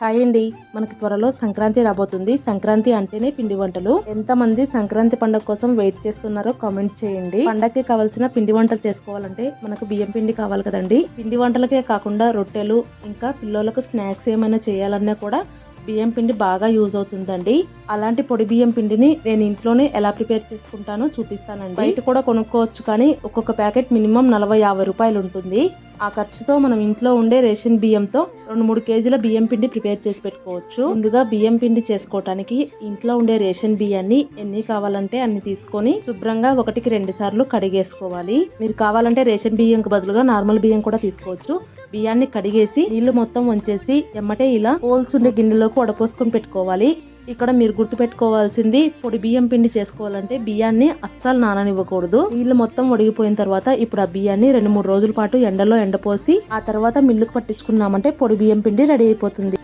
Hi అండి. మనకి త్వరలో సంక్రాంతి రాబోతుంది. సంక్రాంతి అంటేనే పిండి వంటలు. ఎంతమంది సంక్రాంతి పండుగ కోసం వెయిట్ చేస్తున్నారో కామెంట్ చేయండి. పండగకి కావాల్సిన పిండి వంటలు చేసుకోవాలంటే మనకు బియ్యం పిండి కావాలి కదండి. పిండి వంటలకే కాకుండా రొట్టెలు, ఇంకా పిల్లలకు స్నాక్స్ ఏమైనా చేయాలన్నా కూడా బియ్యం పిండి బాగా యూజ్ అవుతుందండి. అలాంటి పొడి బియ్యం పిండిని నేను ఇంట్లోనే ఎలా ప్రిపేర్ చేసుకుంటానో చూపిస్తానండి. బయట కూడా కొనుక్కోవచ్చు, కానీ ఒక్కొక్క ప్యాకెట్ మినిమం 40-50 రూపాయలు ఉంటుంది. ఆ ఖర్చుతో మనం ఇంట్లో ఉండే రేషన్ బియ్యంతో 2-3 కేజీల బియ్యం పిండి ప్రిపేర్ చేసి పెట్టుకోవచ్చు. ముందుగా బియ్యం పిండి చేసుకోవటానికి ఇంట్లో ఉండే రేషన్ బియ్యాన్ని ఎన్ని కావాలంటే అన్ని తీసుకొని శుభ్రంగా 1-2 సార్లు కడిగేసుకోవాలి. మీరు కావాలంటే రేషన్ బియ్యంకు బదులుగా నార్మల్ బియ్యం కూడా తీసుకోవచ్చు. బియ్యాన్ని కడిగేసి నీళ్లు మొత్తం వంచేసి ఎమ్మటే ఇలా హోల్స్ ఉండే గిన్నెలోకి వడపోసుకొని పెట్టుకోవాలి. ఇక్కడ మీరు గుర్తు పెట్టుకోవాల్సింది, పొడి బియ్యం పిండి చేసుకోవాలంటే బియ్యాన్ని అస్సలు నాననివ్వకూడదు. నీళ్లు మొత్తం వడిగిపోయిన తర్వాత ఇప్పుడు ఆ బియ్యాన్ని 2-3 రోజుల పాటు ఎండలో ఎండపోసి ఆ తర్వాత మిల్లుకు పట్టించుకున్నామంటే పొడి బియ్యం పిండి రెడీ అయిపోతుంది.